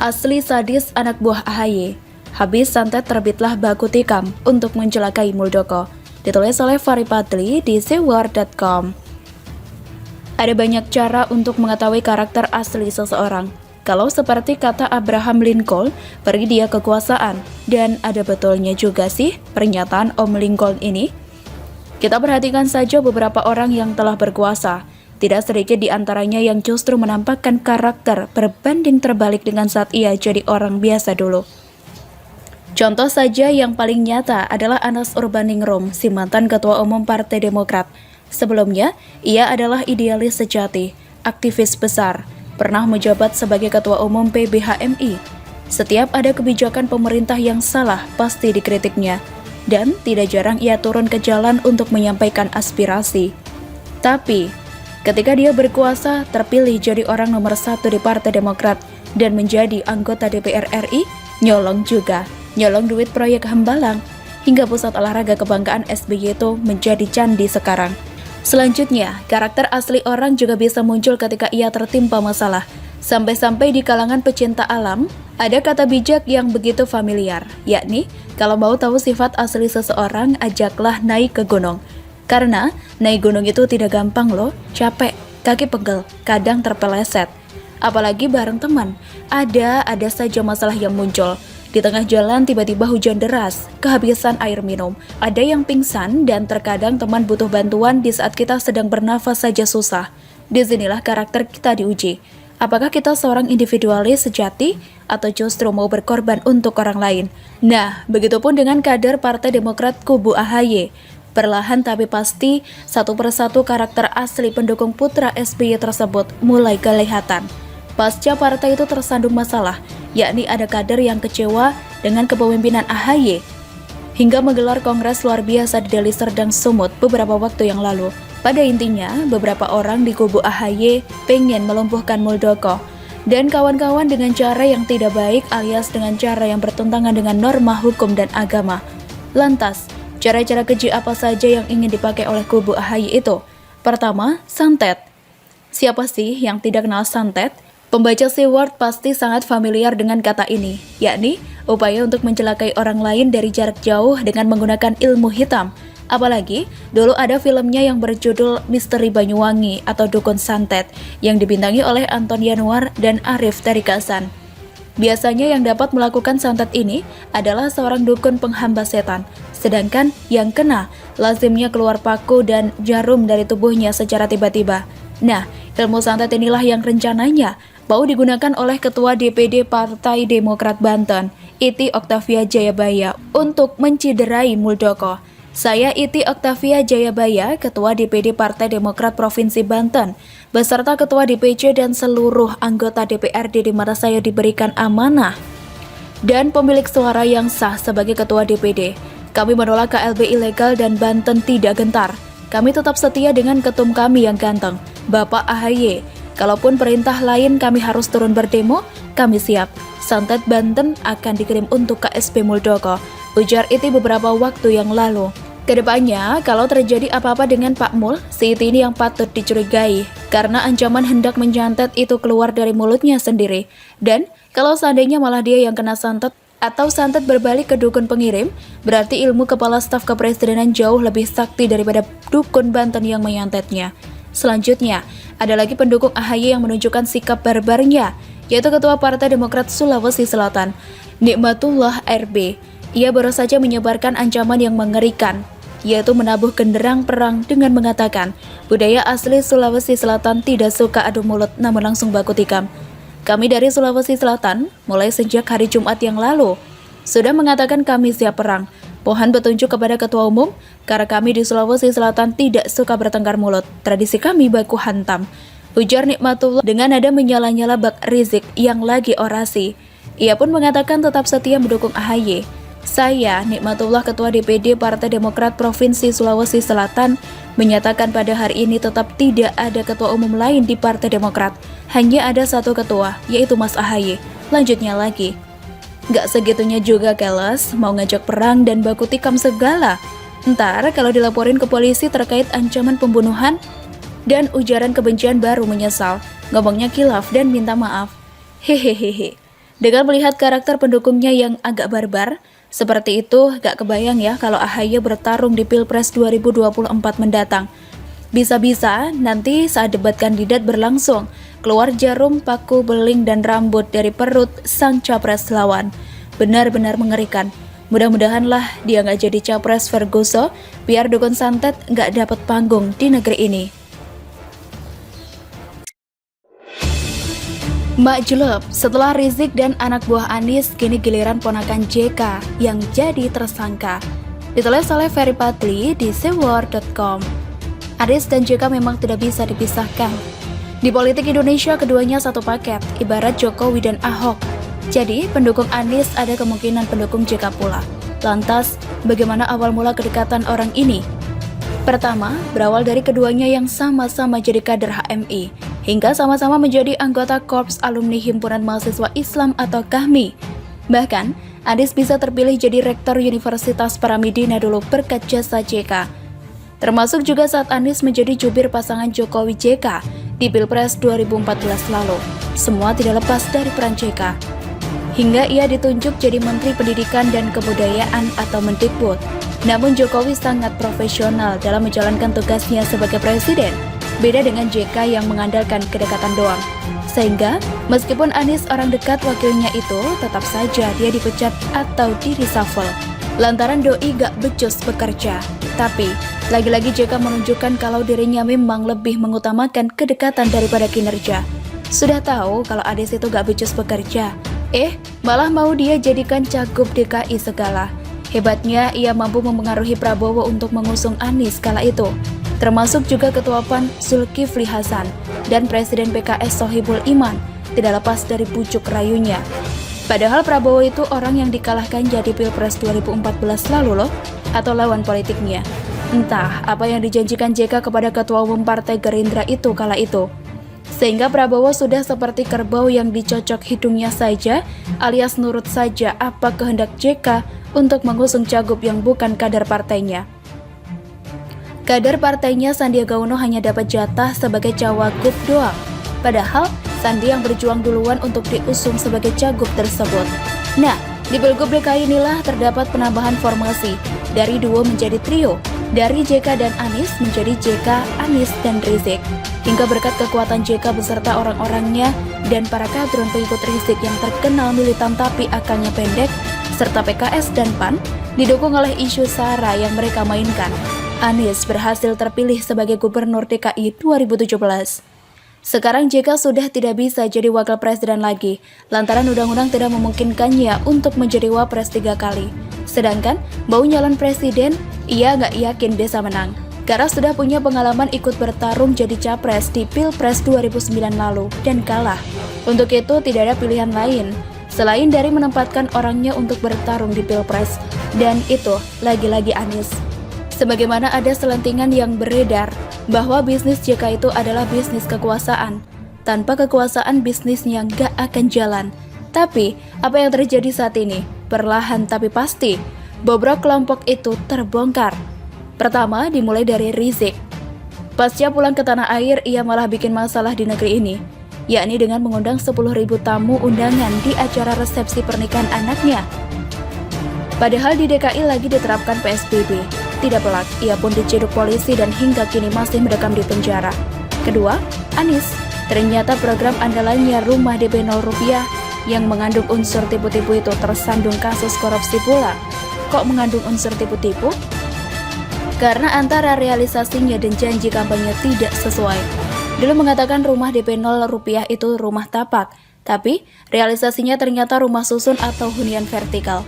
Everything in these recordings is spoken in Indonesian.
Asli sadis anak buah AHY. Habis santet terbitlah baku tikam untuk mencelakai Muldoko. Ditulis oleh Fari Padli di sewar.com. Ada banyak cara untuk mengetahui karakter asli seseorang. Kalau seperti kata Abraham Lincoln, beri dia kekuasaan. Dan ada betulnya juga sih pernyataan Om Lincoln ini. Kita perhatikan saja beberapa orang yang telah berkuasa. Tidak sedikit di antaranya yang justru menampakkan karakter berbanding terbalik dengan saat ia jadi orang biasa dulu. Contoh saja yang paling nyata adalah Anas Urbaningrum, si mantan Ketua Umum Partai Demokrat. Sebelumnya, ia adalah idealis sejati, aktivis besar, pernah menjabat sebagai Ketua Umum PBHMI. Setiap ada kebijakan pemerintah yang salah, pasti dikritiknya. Dan tidak jarang ia turun ke jalan untuk menyampaikan aspirasi. Tapi, ketika dia berkuasa, terpilih jadi orang nomor 1 di Partai Demokrat dan menjadi anggota DPR RI, nyolong juga. Nyolong duit proyek Hambalang, hingga pusat olahraga kebanggaan SBY itu menjadi candi sekarang. Selanjutnya, karakter asli orang juga bisa muncul ketika ia tertimpa masalah. Sampai-sampai di kalangan pecinta alam, ada kata bijak yang begitu familiar, yakni, kalau mau tahu sifat asli seseorang, ajaklah naik ke gunung. Karena naik gunung itu tidak gampang loh, capek, kaki pegel, kadang terpeleset. Apalagi bareng teman, ada saja masalah yang muncul. Di tengah jalan tiba-tiba hujan deras, kehabisan air minum, ada yang pingsan dan terkadang teman butuh bantuan di saat kita sedang bernafas saja susah. Disinilah karakter kita diuji. Apakah kita seorang individualis sejati atau justru mau berkorban untuk orang lain? Nah, begitupun dengan kader Partai Demokrat kubu AHY. Perlahan tapi pasti, satu persatu karakter asli pendukung putra SBY tersebut mulai kelihatan. Pasca partai itu tersandung masalah, yakni ada kader yang kecewa dengan kepemimpinan AHY, hingga menggelar kongres luar biasa di Deli Serdang Sumut beberapa waktu yang lalu. Pada intinya, beberapa orang di kubu AHY pengen melumpuhkan Muldoko dan kawan-kawan dengan cara yang tidak baik alias dengan cara yang bertentangan dengan norma hukum dan agama. Lantas, cara-cara keji apa saja yang ingin dipakai oleh kubu AHY itu? Pertama, santet. Siapa sih yang tidak kenal santet? Pembaca Seward pasti sangat familiar dengan kata ini, yakni upaya untuk mencelakai orang lain dari jarak jauh dengan menggunakan ilmu hitam. Apalagi, dulu ada filmnya yang berjudul Misteri Banyuwangi atau Dukun Santet, yang dibintangi oleh Anton Yanuar dan Arif Tarikasan. Biasanya yang dapat melakukan santet ini adalah seorang dukun penghamba setan, sedangkan yang kena lazimnya keluar paku dan jarum dari tubuhnya secara tiba-tiba. Nah, ilmu santet inilah yang rencananya mau digunakan oleh Ketua DPD Partai Demokrat Banten, Iti Oktavia Jayabaya, untuk menciderai Muldoko. Saya Iti Oktavia Jayabaya, Ketua DPD Partai Demokrat Provinsi Banten, beserta Ketua DPC dan seluruh anggota DPRD di mana saya diberikan amanah dan pemilik suara yang sah sebagai Ketua DPD. Kami menolak KLB ilegal dan Banten tidak gentar. Kami tetap setia dengan ketum kami yang ganteng, Bapak AHY. Kalaupun perintah lain kami harus turun berdemo, kami siap. Santet Banten akan dikirim untuk KSP Muldoko, ujar Iti beberapa waktu yang lalu. Kedepannya, kalau terjadi apa-apa dengan Pak Mul, si Iti ini yang patut dicurigai, karena ancaman hendak menyantet itu keluar dari mulutnya sendiri. Dan, kalau seandainya malah dia yang kena santet, atau santet berbalik ke dukun pengirim, berarti ilmu kepala staf kepresidenan jauh lebih sakti daripada dukun Banten yang menyantetnya. Selanjutnya, ada lagi pendukung AHY yang menunjukkan sikap barbarnya, yaitu Ketua Partai Demokrat Sulawesi Selatan, Nikmatullah RB. Ia baru saja menyebarkan ancaman yang mengerikan, yaitu menabuh genderang perang dengan mengatakan, budaya asli Sulawesi Selatan tidak suka adu mulut namun langsung baku tikam. Kami dari Sulawesi Selatan, mulai sejak hari Jumat yang lalu, sudah mengatakan kami siap perang. Mohon petunjuk kepada Ketua Umum, karena kami di Sulawesi Selatan tidak suka bertengkar mulut. Tradisi kami baku hantam, ujar Nikmatullah dengan nada menyala-nyala bak Rizik yang lagi orasi. Ia pun mengatakan tetap setia mendukung AHY. Saya, Nikmatullah, Ketua DPD Partai Demokrat Provinsi Sulawesi Selatan, menyatakan pada hari ini tetap tidak ada Ketua Umum lain di Partai Demokrat. Hanya ada satu ketua, yaitu Mas AHY. Lanjutnya lagi. Gak segitunya juga keles, mau ngajak perang dan baku tikam segala. Ntar kalau dilaporin ke polisi terkait ancaman pembunuhan dan ujaran kebencian baru menyesal, ngomongnya kilaf dan minta maaf. Hehehehe. Dengan melihat karakter pendukungnya yang agak barbar, seperti itu gak kebayang ya kalau AHY bertarung di Pilpres 2024 mendatang. Bisa-bisa nanti saat debat kandidat berlangsung, keluar jarum, paku, beling, dan rambut dari perut sang capres lawan. Benar-benar mengerikan. Mudah-mudahanlah dia gak jadi capres Ferguson, biar dukun santet gak dapat panggung di negeri ini. Makjlub, setelah Rizik dan anak buah Anies, kini giliran ponakan JK yang jadi tersangka. Ditulis oleh Ferry Padli di sewar.com. Anies dan JK memang tidak bisa dipisahkan. Di politik Indonesia, keduanya satu paket, ibarat Jokowi dan Ahok. Jadi, pendukung Anies ada kemungkinan pendukung JK pula. Lantas, bagaimana awal mula kedekatan orang ini? Pertama, berawal dari keduanya yang sama-sama jadi kader HMI, hingga sama-sama menjadi anggota Korps Alumni Himpunan Mahasiswa Islam atau KAHMI. Bahkan, Anies bisa terpilih jadi Rektor Universitas Paramedina dulu berkat jasa JK. Termasuk juga saat Anies menjadi jubir pasangan Jokowi JK di Pilpres 2014 lalu. Semua tidak lepas dari peran JK. Hingga ia ditunjuk jadi Menteri Pendidikan dan Kebudayaan atau Mendikbud. Namun Jokowi sangat profesional dalam menjalankan tugasnya sebagai presiden. Beda dengan JK yang mengandalkan kedekatan doang. Sehingga, meskipun Anies orang dekat wakilnya itu, tetap saja dia dipecat atau di-reshuffle. Lantaran doi gak becus bekerja. Tapi, lagi-lagi JK menunjukkan kalau dirinya memang lebih mengutamakan kedekatan daripada kinerja. Sudah tahu kalau Anies itu gak becus bekerja. Malah mau dia jadikan cagup DKI segala. Hebatnya, ia mampu memengaruhi Prabowo untuk mengusung Anies kala itu. Termasuk juga Ketua PAN Zulkifli Hasan dan Presiden PKS Sohibul Iman tidak lepas dari bujuk rayunya. Padahal Prabowo itu orang yang dikalahkan jadi Pilpres 2014 lalu loh, atau lawan politiknya. Entah apa yang dijanjikan JK kepada Ketua Umum Partai Gerindra itu kala itu. Sehingga Prabowo sudah seperti kerbau yang dicocok hidungnya saja, alias nurut saja apa kehendak JK untuk mengusung cagup yang bukan kader partainya. Kader partainya Sandiaga Uno hanya dapat jatah sebagai cawagup doang. Padahal Sandi yang berjuang duluan untuk diusung sebagai cagup tersebut. Nah, di Pilgub DKI inilah terdapat penambahan formasi dari duo menjadi trio, dari JK dan Anies menjadi JK, Anies, dan Rizik. Hingga berkat kekuatan JK beserta orang-orangnya dan para kadron pengikut Rizik yang terkenal militan tapi akalnya pendek, serta PKS dan PAN, didukung oleh isu SARA yang mereka mainkan. Anies berhasil terpilih sebagai Gubernur DKI 2017. Sekarang JK sudah tidak bisa jadi wakil presiden lagi, lantaran undang-undang tidak memungkinkannya untuk menjadi wapres 3 kali. Sedangkan, mau nyalon presiden, ia nggak yakin bisa menang. Karena sudah punya pengalaman ikut bertarung jadi capres di Pilpres 2009 lalu dan kalah. Untuk itu tidak ada pilihan lain selain dari menempatkan orangnya untuk bertarung di Pilpres. Dan itu lagi-lagi Anies. Sebagaimana ada selentingan yang beredar bahwa bisnis JK itu adalah bisnis kekuasaan. Tanpa kekuasaan bisnisnya nggak akan jalan. Tapi, apa yang terjadi saat ini? Perlahan tapi pasti, bobrok kelompok itu terbongkar. Pertama, dimulai dari Rizik. Pasca pulang ke tanah air, ia malah bikin masalah di negeri ini, yakni dengan mengundang 10.000 tamu undangan di acara resepsi pernikahan anaknya. Padahal di DKI lagi diterapkan PSBB. Tidak pelak, ia pun diciduk polisi dan hingga kini masih mendekam di penjara. Kedua, Anies. Ternyata program andalannya Rumah DP 0 Rupiah yang mengandung unsur tipu-tipu itu tersandung kasus korupsi pula. Kok mengandung unsur tipu-tipu? Karena antara realisasinya dan janji kampanye tidak sesuai. Dulu mengatakan Rumah DP 0 Rupiah itu rumah tapak, tapi realisasinya ternyata rumah susun atau hunian vertikal.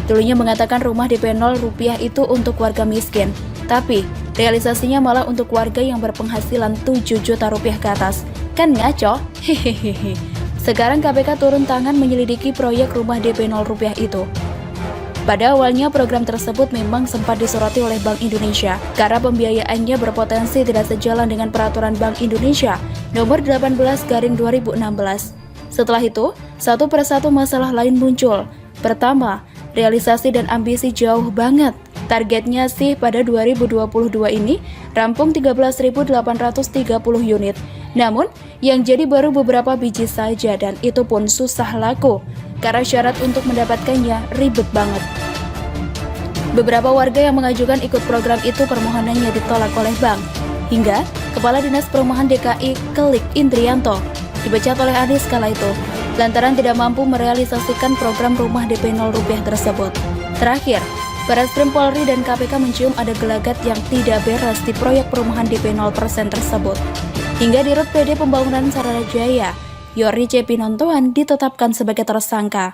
Dulunya mengatakan Rumah DP 0 Rupiah itu untuk warga miskin, tapi realisasinya malah untuk warga yang berpenghasilan 7 juta rupiah ke atas. Kan ngaco? Hehehe. Sekarang KPK turun tangan menyelidiki proyek Rumah DP 0 Rupiah itu. Pada awalnya program tersebut memang sempat disoroti oleh Bank Indonesia karena pembiayaannya berpotensi tidak sejalan dengan peraturan Bank Indonesia nomor 18/2016. Setelah itu, satu persatu masalah lain muncul. Pertama, realisasi dan ambisi jauh banget. Targetnya sih pada 2022 ini rampung 13.830 unit. Namun, yang jadi baru beberapa biji saja dan itu pun susah laku, karena syarat untuk mendapatkannya ribet banget. Beberapa warga yang mengajukan ikut program itu permohonannya ditolak oleh bank, hingga Kepala Dinas Perumahan DKI Kelik Indrianto dipecat oleh Anies kala itu, lantaran tidak mampu merealisasikan program rumah DP 0 rupiah tersebut. Terakhir, Barreskrim Polri dan KPK mencium ada gelagat yang tidak beres di proyek perumahan DP 0% tersebut. Hingga Dirut PD Pembangunan Saranajaya, Yori C. Pinontoan ditetapkan sebagai tersangka.